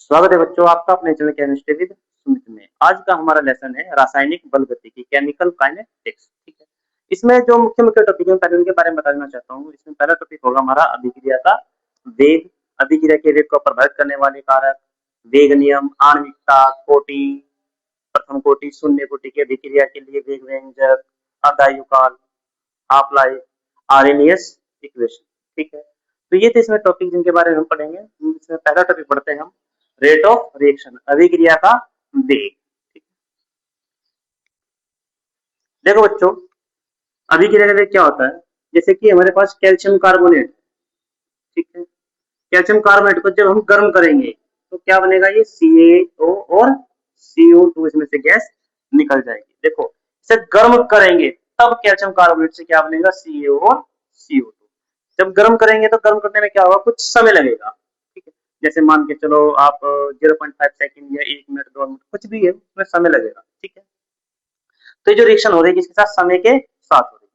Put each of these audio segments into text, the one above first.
स्वागत है बच्चों आपका अपने चैनल केमिस्ट्री विद सुमित में। आज का हमारा लेसन है रासायनिक बल गतिकी केमिकल काइनेटिक्स। ठीक है, इसमें जो मुख्य मुख्य टॉपिक है पहले उनके बारे में बताना चाहता हूँ। इसमें पहला टॉपिक होगा हमारा अभिक्रिया का वेग, अभिक्रिया के वेग को प्रभावित करने वाले कारक, वेग नियम, आणविकता, कोटि, प्रथम कोटि, शून्य कोटि की अभिक्रिया के लिए वेग व्यंजक, अर्धायुकाल, हाफ लाइफ, आरएनएस इक्वेशन। ठीक है, तो ये थे इसमें टॉपिक जिनके बारे में हम पढ़ेंगे। इसमें पहला टॉपिक पढ़ते हैं हम रेट ऑफ रिएक्शन, अभिक्रिया का वेग। देखो बच्चों, अभिक्रिया का वेग क्या होता है? जैसे कि हमारे पास कैल्शियम कार्बोनेट, ठीक है, कैल्शियम कार्बोनेट को जब हम गर्म करेंगे तो क्या बनेगा? ये CaO और CO2 इसमें से गैस निकल जाएगी। देखो, इसे गर्म करेंगे तब कैल्शियम कार्बोनेट से क्या बनेगा? CaO और CO2। जब गर्म करेंगे तो गर्म करने में क्या होगा? कुछ समय लगेगा। ठीक है, जैसे मान के चलो आप 0.5 सेकंड या 1 मिनट 2 मिनट कुछ भी है, उसमें समय लगेगा। ठीक है, तो ये जो रिएक्शन हो रही है किसके साथ? समय के साथ हो रही है।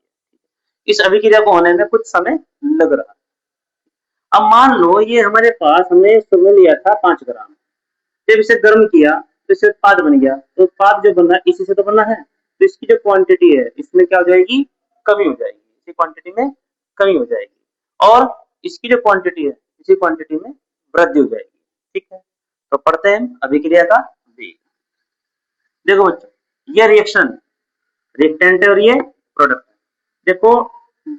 इस अभिक्रिया को होने में कुछ समय लग रहा है। अब मान लो ये हमारे पास हमने सुबह लिया था 5 ग्राम, जब इसे गर्म किया तो इससे उत्पाद बन गया। तो उत्पाद जो बना इसी से तो बना है, तो इसकी जो क्वांटिटी है इसमें क्या हो जाएगी? कमी हो जाएगी। इसी क्वांटिटी में कमी हो जाएगी और इसकी जो क्वांटिटी है इसी क्वांटिटी में वृद्धि हो जाएगी। ठीक है, तो पढ़ते हैं अभिक्रिया का वेग। देखो बच्चों, ये रिएक्शन रिएक्टेंट है और ये प्रोडक्ट है। देखो,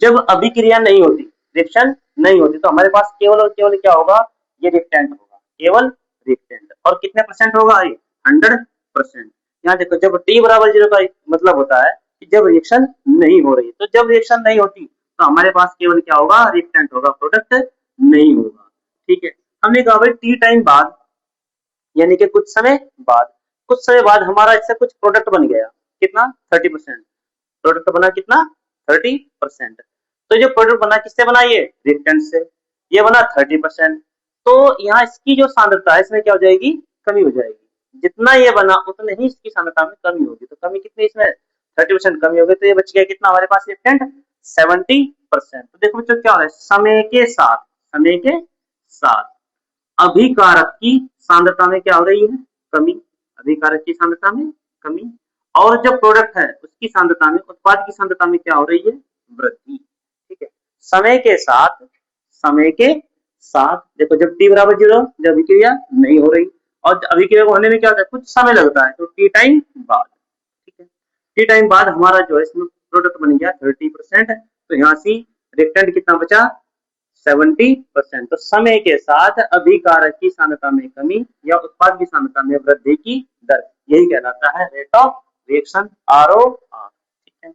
जब अभिक्रिया नहीं होती, रिएक्शन नहीं होती, तो हमारे पास केवल और केवल क्या होगा? ये रिएक्टेंट होगा, केवल रिएक्टेंट। और कितने परसेंट होगा? 100%। यहाँ देखो, जब t बराबर 0 का मतलब होता है कि जब रिएक्शन नहीं हो रही। तो जब रिएक्शन नहीं होती तो हमारे पास केवल क्या होगा? रिएक्टेंट होगा, प्रोडक्ट नहीं होगा। ठीक है, हमने कहा भाई टी टाइम बाद, यानी कि कुछ समय बाद हमारा इससे कुछ प्रोडक्ट बन गया। कितना? 30%। प्रोडक्ट बना कितना? 30%। तो जो प्रोडक्ट बना किससे बना? ये रिएक्टेंट से। ये बना 30%। तो यहाँ इसकी जो सांद्रता है इसमें क्या हो जाएगी? कमी हो जाएगी। जितना ये बना उतने ही इसकी सांद्रता में कमी होगी। तो कमी कितनी? इसमें 30% कमी हो गई। तो ये बच गया कितना हमारे पास? रिएक्टेंट 70%। तो देखो बच्चों क्या हो रहा है? समय के साथ अभिकारक की सांद्रता में क्या हो रही है? कमी। अभिकारक की सांद्रता में कमी। और जो प्रोडक्ट है उसकी सांद्रता में, उत्पाद की सांद्रता में क्या हो रही है? वृद्धि। ठीक है, समय के साथ देखो, जब t बराबर 0, जब अभिक्रिया नहीं हो रही, और अभिक्रिया को होने में क्या होता है? कुछ समय लगता है। तो टी टाइम बाद, ठीक है, टी टाइम बाद हमारा जो है इसमें प्रोडक्ट बन गया 30%। तो यहाँ से रिएक्टेंट कितना बचा? 70%। तो समय के साथ अभिकारक की सांद्रता में कमी या उत्पाद की सांद्रता में वृद्धि की दर, यही कहलाता है रेट ऑफ रिएक्शन, ROR। ठीक है,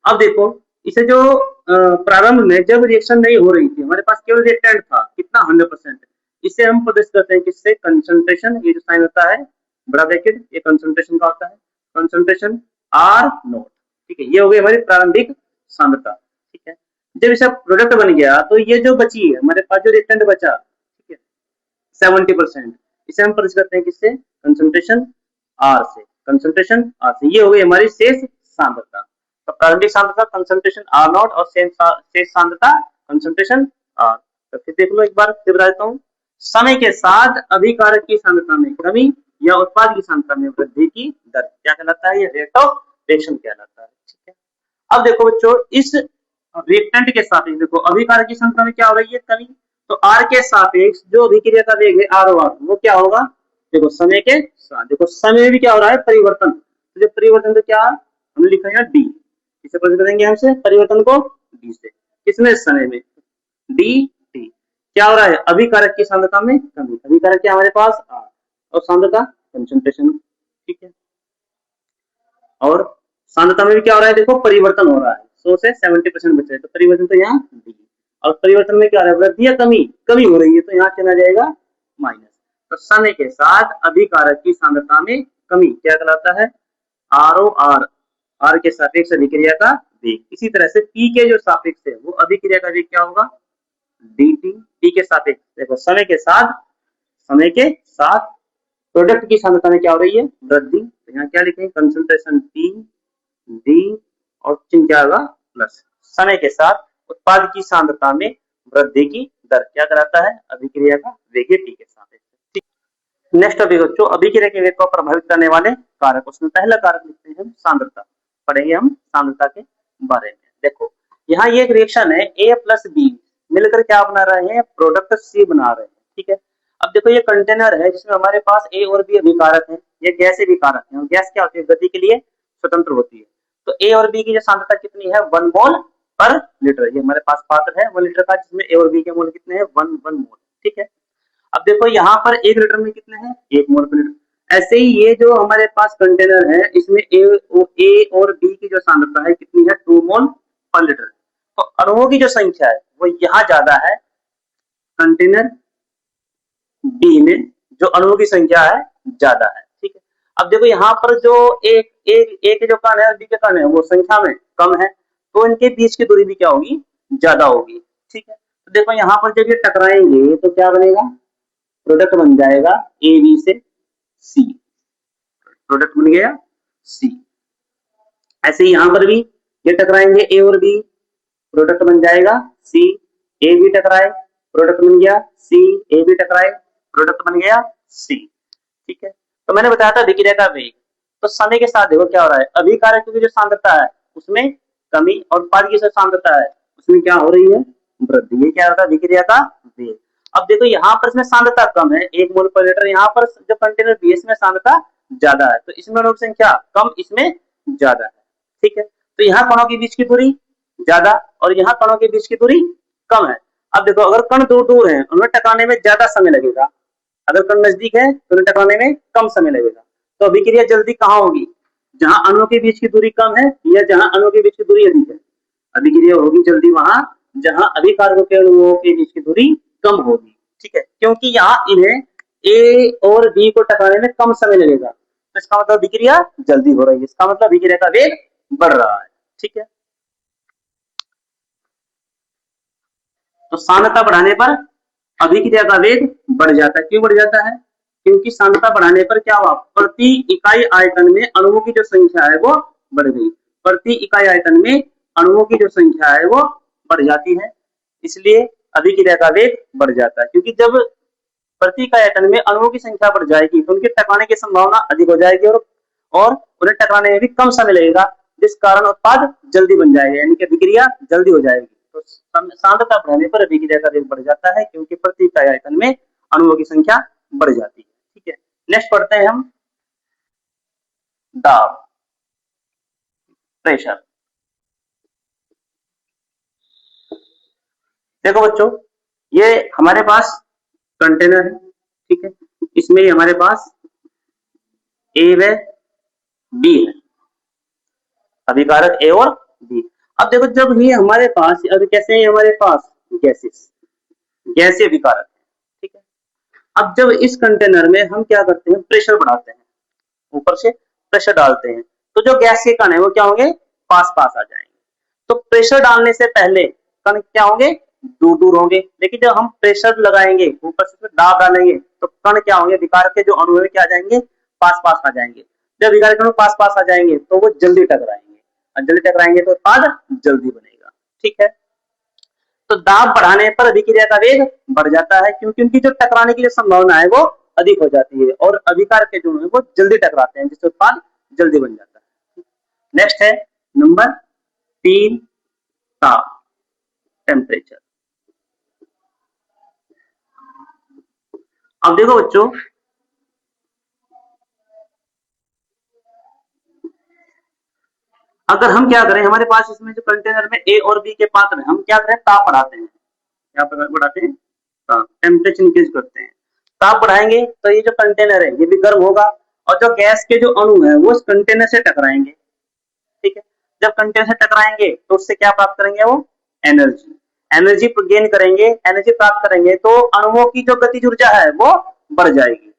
अब देखो, इसे जो प्रारंभ में जब रिएक्शन नहीं हो रही थी, हमारे पास केवल रिएक्टेंट था। कितना? 100%। इसे हम प्रदर्शित करते हैं किससे? कंसंट्रेशन। ये जो साइन होता है बड़ा ब्रैकेट, ये कंसंट्रेशन का होता है। Concentration R0। ठीक है, ये हो गई हमारी प्रारंभिक सांद्रता। ठीक है, जब इसका प्रोडक्ट बन गया तो ये जो बची है हमारे पास, जो रिएक्टेंट बचा, ठीक है, 70%, इसे हम प्रदर्शित करते हैं किससे? कंसंट्रेशन R से। कंसंट्रेशन R से, ये हो गई हमारी शेष सांद्रता। तो प्रारंभिक सांद्रता कंसंट्रेशन R0 और शेष सांद्रता कंसंट्रेशन R। तो फिर देख लो एक बार, फिर बता देता हूँ। समय के साथ अभिकारक की सांद्रता में कमी या उत्पाद की सांद्रता में वृद्धि की दर क्या कहलाता है? ये रेट ऑफ रिएक्शन कहलाता है। ठीक है, अब देखो बच्चों, इस रिएक्टेंट के सापेक्ष देखो अभिकारक की सांद्रता में क्या हो रही है? कमी। तो R के सापेक्ष जो अभिक्रिया का वेग है ROR, वो क्या होगा? देखो, समय के साथ, देखो समय में भी क्या हो रहा है? परिवर्तन। तो जो परिवर्तन तो क्या हमने लिखा है? D। किसे प्रदर्शित करेंगे हमसे परिवर्तन को? D से। किसमें? समय में। DT। क्या हो रहा है? अभिकारक की सांद्रता में कमी। अभिकारक क्या हमारे पास? R, और सांद्रता कंसंट्रेशन। ठीक है, और सांद्रता में भी क्या हो रहा है? देखो, परिवर्तन हो रहा है। 100 से 70% बच रहे, तो परिवर्तन तो यहाँ डी। और परिवर्तन में क्या हो रहा है? वृद्धि या कमी? कमी हो रही है, तो यहाँ चला जाएगा माइनस। तो समय के साथ अभिकारक की सांद्रता में कमी क्या कहलाता है? ROR। R के सापेक्ष अभिक्रिया का वेग। इसी तरह से P के जो सापेक्ष है वो अभिक्रिया का वेग क्या होगा? DT। T के सापेक्ष देखो, समय के साथ प्रोडक्ट की सांद्रता में क्या हो रही है? वृद्धि। तो यहाँ क्या लिखेंगे? कंसंट्रेशन P, D और चिन्ह क्या होगा? प्लस। समय के साथ उत्पाद की सांद्रता में वृद्धि की दर क्या कराता है? अभिक्रिया का वेग T के सापेक्ष। नेक्स्ट टॉपिक बच्चों, अभिक्रिया के वेग को प्रभावित करने वाले कारक। उसमें पहला कारक लिखते हैं हम सांद्रता। पढ़ेंगे हम सांद्रता के बारे में। देखो यहाँ ये एक रिएक्शन है, ए प्लस बी मिलकर क्या बना रहे हैं, प्रोडक्ट सी बना रहे हैं। ठीक है, अब देखो ये कंटेनर है जिसमें हमारे पास ए और बी अभिकारक है, ये गैस अभिकारक है। गैस क्या होती है, गति के लिए स्वतंत्र होती है। तो ए और बी की जो सांद्रता कितनी है, 1 मोल पर लीटर। ये हमारे पास पात्र है 1 लीटर का, जिसमें ए और बी के मोल कितने हैं, 1 मोल। ठीक है, अब देखो यहाँ पर 1 लीटर में कितने हैं, 1 मोल पर लीटर। ऐसे ही ये जो हमारे पास कंटेनर है इसमें ए और बी की जो सांद्रता है कितनी है, 2 मोल पर लीटर। तो अणुओं की जो संख्या है वो यहाँ ज्यादा है कंटेनर बी में, जो अणुओं की संख्या है ज्यादा है। ठीक है, अब देखो यहाँ पर जो ए के जो कण है और बी के कण है वो संख्या में कम है, तो इनके बीच की दूरी भी क्या होगी, ज्यादा होगी। ठीक है, तो देखो यहाँ पर जब ये टकराएंगे तो क्या बनेगा, प्रोडक्ट बन जाएगा ए बी से सी, प्रोडक्ट बन गया सी। ऐसे ही यहां पर भी ये टकराएंगे ए और बी, प्रोडक्ट बन जाएगा सी। ए बी टकराए, प्रोडक्ट बन गया सी। ए बी टकराए, प्रोडक्ट बन गया सी। ठीक है, तो मैंने बताया था अभिक्रिया का वेग। तो समय के साथ देखो क्या हो रहा है, अभिकारक की जो सांद्रता है उसमें कमी और उत्पाद की जो सांद्रता है उसमें क्या हो रही है, वृद्धि। ये क्या होता है, अभिक्रिया का वेग। अब देखो यहाँ पर इसमें सांद्रता कम है, 1 मोल पर लीटर। यहाँ पर जो कंटेनर बी इसमें सांद्रता ज्यादा है, तो इसमें अणु संख्या कम, इसमें ज्यादा है। ठीक है, तो यहाँ कणों के बीच की दूरी ज्यादा और यहाँ कणों के बीच की दूरी कम है। अब देखो अगर कण दूर दूर है उन्हें टकराने में ज्यादा समय लगेगा, अगर कण नजदीक है तो उन्हें टकराने में कम समय लगेगा। तो अभिक्रिया जल्दी कहाँ होगी, जहां अणुओं के बीच की दूरी कम है या जहां अणुओं के बीच की दूरी अधिक है। अभिक्रिया होगी जल्दी वहां जहां अभिकारकों के अणुओं के बीच की दूरी कम होगी। ठीक है, क्योंकि यहाँ इन्हें ए और बी को टकराने में कम समय लगेगा, तो इसका मतलब अभिक्रिया जल्दी हो रही है, इसका मतलब अभिक्रिया का वेग बढ़ रहा है। ठीक है, तो सांद्रता बढ़ाने पर अभिक्रिया का वेग बढ़ जाता है। क्यों बढ़ जाता है, क्योंकि सांद्रता बढ़ाने पर क्या हुआ, प्रति इकाई आयतन में अणुओं की जो संख्या है वो बढ़ गई। प्रति इकाई आयतन में अणुओं की जो संख्या है वो बढ़ जाती है, इसलिए अभिक्रिया का वेग बढ़ जाता है। क्योंकि जब प्रति इकाई आयतन में अणुओं की संख्या बढ़ जाएगी तो उनके टकराने की संभावना अधिक हो जाएगी और उन्हें टकराने में भी कम समय लगेगा, जिस कारण उत्पाद जल्दी बन जाएगा, यानी कि अभिक्रिया जल्दी हो जाएगी। तो सांद्रता बढ़ने पर अभिक्रिया का वेग बढ़ जाता है, क्योंकि प्रति इकाई आयतन में अणुओं की संख्या बढ़ जाती है। ठीक है, नेक्स्ट पढ़ते हैं हम दाब, प्रेशर। देखो बच्चों ये हमारे पास कंटेनर है। ठीक है, इसमें हमारे पास ए व बी है, अभिकारक ए और बी। अब देखो जब ये हमारे पास, अब कैसे है हमारे पास गैसेस, गैसीय अभिकारक है। ठीक है, अब जब इस कंटेनर में हम क्या करते हैं, प्रेशर बढ़ाते हैं, ऊपर से प्रेशर डालते हैं, तो जो गैस के कण है वो क्या होंगे, पास पास आ जाएंगे। तो प्रेशर डालने से पहले कण क्या होंगे, दूर दूर होंगे, लेकिन जब हम प्रेशर लगाएंगे, ऊपर से दाब डालेंगे, तो कण क्या होंगे, विकारक के जो अणु है क्या आ जाएंगे, पास पास आ जाएंगे। जब विकारक अणु पास पास आ जाएंगे तो वो जल्दी टकराएंगे, और जल्दी टकराएंगे तो उत्पाद जल्दी बनेगा। ठीक है, तो दाब बढ़ाने पर अभिक्रिया का वेग बढ़ जाता है, क्योंकि उनकी जो टकराने की जो संभावना है वो अधिक हो जाती है और अभिकारक के जो है वो जल्दी टकराते हैं, जिससे उत्पाद जल्दी बन जाता है। नेक्स्ट है नंबर 3, ताप, टेम्परेचर। अब देखो बच्चों अगर हम क्या करें, हमारे पास इसमें जो कंटेनर में ए और बी के पात्र हैं, हम क्या करें, ताप बढ़ाते हैं। क्या बढ़ाते हैं, ताप, टेम्परेचर इंक्रीज करते हैं। ताप बढ़ाएंगे तो ये जो कंटेनर है ये भी गर्म होगा, और जो गैस के जो अणु है वो इस कंटेनर से टकराएंगे। ठीक है, जब कंटेनर से टकराएंगे तो उससे क्या प्राप्त करेंगे, वो एनर्जी, एनर्जी गेन करेंगे, एनर्जी प्राप्त करेंगे, तो अणुओं की जो गतिज ऊर्जा है वो बढ़ जाएगी,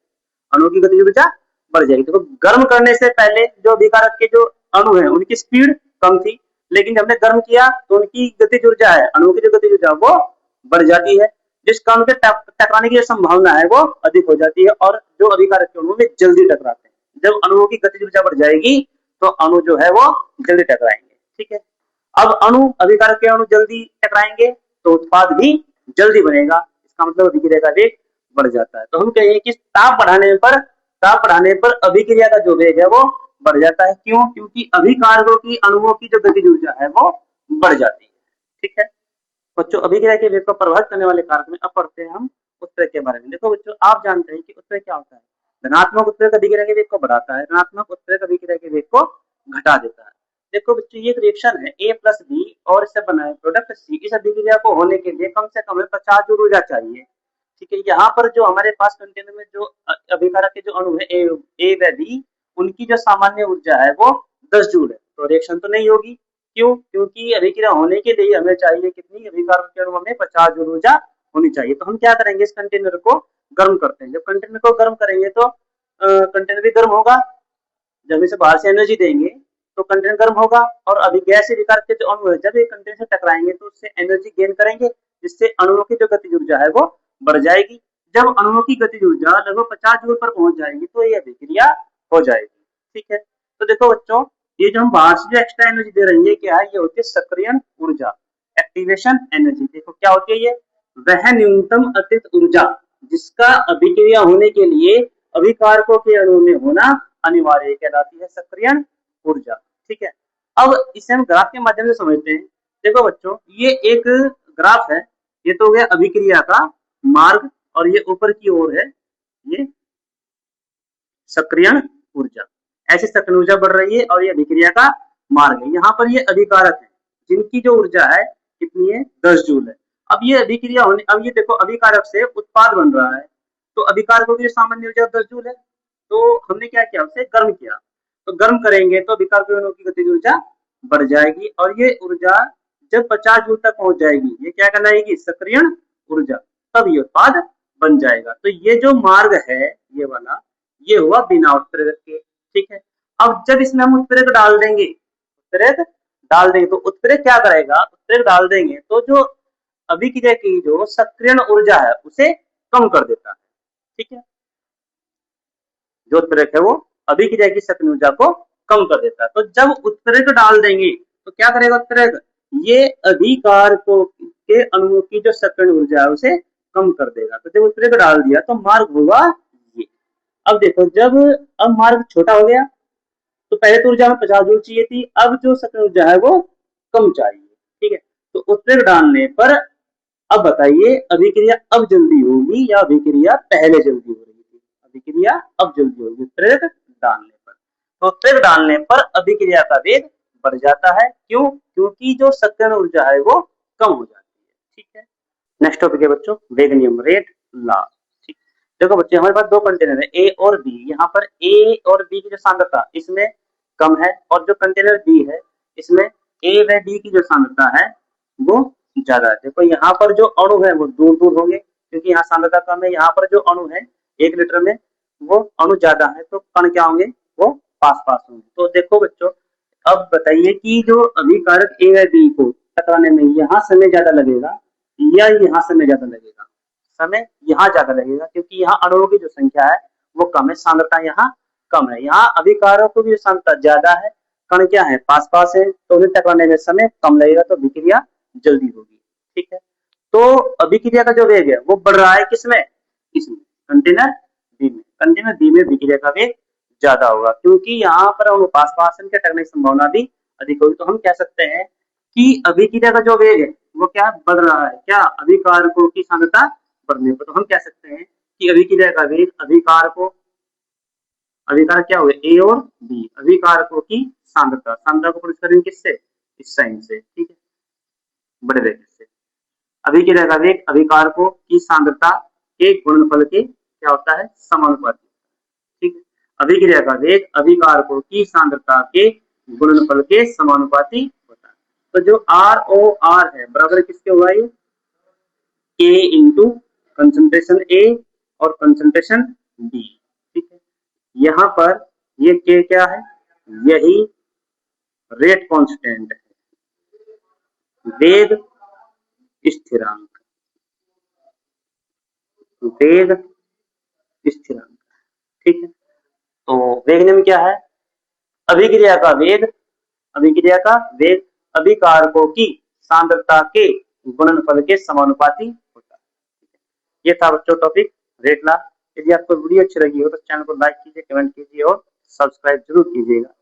अणुओं की गतिज ऊर्जा बढ़ जाएगी। तो गर्म करने से पहले जो अभिकारक के जो अणु है उनकी स्पीड कम थी, लेकिन जब हमने गर्म किया तो उनकी गतिज ऊर्जा है, अणुओं की जो गतिज ऊर्जा वो बढ़ जाती है, जिस कारण के टकराने की जो संभावना है वो अधिक हो जाती है, और जो अभिकारक के अणु में जल्दी टकराते हैं। जब अणुओं की गतिज ऊर्जा बढ़ जाएगी तो अणु जो है वो जल्दी टकराएंगे। ठीक है, अब अणु अभिकारक के अणु जल्दी टकराएंगे तो उत्पाद भी जल्दी बनेगा, इसका मतलब अभिक्रिया का वेग बढ़ जाता है। तो हम कहेंगे कि ताप बढ़ाने पर अभिक्रिया का जो वेग है वो बढ़ जाता है। क्यों? क्योंकि अभिकारकों की अणुओं की जो गतिज ऊर्जा है वो बढ़ जाती है। ठीक है बच्चों, अभिक्रिया के वेग को प्रभावित करने वाले कारक में अब पढ़ते हैं हम उत्प्रेरक के बारे में। देखो बच्चों, आप जानते हैं कि उत्प्रेरक क्या होता है। धनात्मक उत्प्रेरक अभिक्रिया के वेग को बढ़ाता है, ऋणात्मक उत्प्रेरक अभिक्रिया के वेग को घटा देता है। देखो बच्चों, ये एक रिएक्शन है A प्लस बी और इससे बना है प्रोडक्ट C। इस अभिक्रिया को होने के लिए कम से कम 50 जूल ऊर्जा चाहिए। ठीक है, यहाँ पर जो हमारे पास कंटेनर में जो अभिकारक के जो अणु है ए व बी, उनकी जो सामान्य ऊर्जा है वो 10 जूल है। तो रिएक्शन तो नहीं होगी। क्यों? क्योंकि अभिक्रिया होने के लिए हमें चाहिए कितनी, अभिकारक के अणु में 50 जूल ऊर्जा होनी चाहिए। तो हम क्या करेंगे, इस कंटेनर को गर्म करते हैं। जब कंटेनर को गर्म करेंगे तो कंटेनर भी गर्म होगा। जब इसे बाहर से एनर्जी देंगे तो कंटेनर गर्म होगा, और अभी गैस विकार के जो अणु है जब ये कंटेनर से टकराएंगे तो उससे एनर्जी गेन करेंगे, जिससे अणुओं की जो गतिज ऊर्जा है वो बढ़ जाएगी। जब अणुओं की गतिज ऊर्जा लगभग 50 जूल पर पहुंच जाएगी तो ये अभिक्रिया हो जाएगी। ठीक है, तो देखो बच्चों, ये जो हम बाहर से जो एक्स्ट्रा एनर्जी दे रही है क्या है, ये होती है सक्रियण ऊर्जा, एक्टिवेशन एनर्जी। देखो क्या होती है ये, वह न्यूनतम अतिरिक्त ऊर्जा जिसका अभिक्रिया होने के लिए अभिकारकों के अणु में होना अनिवार्य कहलाती है सक्रियण ऊर्जा। ठीक है, अब इसे हम ग्राफ के माध्यम से समझते हैं। देखो बच्चों, ये एक ग्राफ है, ये तो हो गया अभिक्रिया का मार्ग, और ये ऊपर की ओर है ये सक्रियण ऊर्जा। ऐसे सक्रियण ऊर्जा बढ़ रही है और ये अभिक्रिया का मार्ग है। यहाँ पर ये अभिकारक है जिनकी जो ऊर्जा है कितनी है, 10 जूल है। अब ये अभिक्रिया होने, अब ये देखो अभिकारक से उत्पाद बन रहा है, तो अभिकारकों की सामान्य ऊर्जा 10 जूल है। तो हमने क्या किया, उसे गर्म किया। तो गर्म करेंगे तो अभिकारकों की गतिज ऊर्जा बढ़ जाएगी, और ये ऊर्जा जब 50 जूल तक पहुंच जाएगी, ये क्या कहलाएगी, सक्रियण ऊर्जा, तब ये उत्पाद बन जाएगा। तो ये जो मार्ग है ये वाला, ये हुआ बिना उत्प्रेरक के। ठीक है, अब जब इसमें हम उत्प्रेरक डाल देंगे, उत्प्रेरक डाल देंगे तो उत्प्रेरक क्या करेगा, उत्प्रेरक डाल देंगे तो जो अभिक्रिया की जो सक्रियण ऊर्जा है उसे कम कर देता है। ठीक है, जो उत्प्रेरक है वो अभिक्रिया की सक्रियण ऊर्जा को कम कर देता है। तो जब उत्प्रेरक डाल देंगे तो क्या करेगा उत्प्रेरक, ये अभिकारकों के अणुओं की जो सक्रियण ऊर्जा है उसे कम कर देगा। तो जब उत्प्रेरक डाल दिया तो मार्ग होगा ये। अब देखो, जब अब मार्ग छोटा हो गया तो पहले तो ऊर्जा में 50 जूल चाहिए थी, अब जो सक्रियण ऊर्जा है वो कम चाहिए। ठीक है, तो उत्प्रेरक डालने पर अब बताइए अभिक्रिया अब जल्दी होगी या अभिक्रिया पहले जल्दी हो रही थी, अभिक्रिया अब जल्दी होगी उत्प्रेरक डालने पर। तो उत्प्रेरक डालने पर अभिक्रिया का वेग बढ़ जाता है। क्यों? क्योंकि जो सक्रियण ऊर्जा है वो कम हो जाती है। ठीक है, नेक्स्ट टॉपिक है बच्चों वेग नियम, रेट लॉ। ठीक, देखो बच्चे, हमारे पास दो कंटेनर है ए और बी। यहाँ पर ए और बी की जो सांद्रता इसमें कम है, और जो कंटेनर बी है इसमें ए व बी की जो सांद्रता है वो ज्यादा है। देखो यहाँ पर जो अणु है वो दूर दूर होंगे, क्योंकि यहाँ सांद्रता कम है। यहाँ पर जो अणु है 1 लीटर में वो अणु ज्यादा है, तो कण क्या होंगे, वो पास पास होंगे। तो देखो बच्चों, अब बताइए कि जो अभिकारक ए व बी को टकराने में यहाँ समय ज्यादा लगेगा या यहाँ समय ज्यादा लगेगा? समय यहाँ ज्यादा लगेगा, क्योंकि यहाँ अणुओं की जो संख्या है वो कम है, सांद्रता यहाँ कम है। यहाँ अभिकारकों की सांद्रता ज्यादा है, कण क्या है, पास पास है, तो उन्हें टकराने में समय कम लगेगा, तो अभिक्रिया जल्दी होगी। ठीक है, तो अभिक्रिया का जो वेग है वो बढ़ रहा है किसमें, इसमें कंटेनर बी में। कंटेनर बी में अभिक्रिया का वेग ज्यादा होगा, क्योंकि यहाँ पर अणु पास पास है, टकराने की संभावना भी अधिक होगी। तो हम कह सकते हैं कि अभिक्रिया का जो वेग है वो क्या बढ़ रहा है, क्या अभिकारकों की सांद्रता बढ़ने पर। तो हम कह सकते हैं कि अभिक्रिया का वेग अभिकारक क्या हुए, ए और बी, अभिकारकों की सांद्रता, सांद्रता को प्रदर्शित करेंगे किससे, इस साइन से। ठीक है, बड़े वेग से। अभिक्रिया का वेग अभिकारकों की सांद्रता के गुणनफल के क्या होता है, समानुपाती। ठीक है, अभिक्रिया का वेग अभिकारकों की सांद्रता के गुणनफल के समानुपाती होता है। तो जो आर ओ आर है बराबर किसके हुआ, ये ए इंटू कंसंट्रेशन ए और कंसंट्रेशन बी। ठीक है, यहाँ पर ये के क्या है, यही रेट कांस्टेंट है, वेग स्थिरांक, वेग स्थिरांक। ठीक है, तो वेग नियम क्या है, अभिक्रिया का वेग अभिकारकों की सांद्रता के गुणनफल के समानुपाती होता है। ये था बच्चों टॉपिक रेट ला। यदि आपको वीडियो अच्छी लगी हो तो चैनल को लाइक कीजिए, कमेंट कीजिए और सब्सक्राइब जरूर कीजिएगा।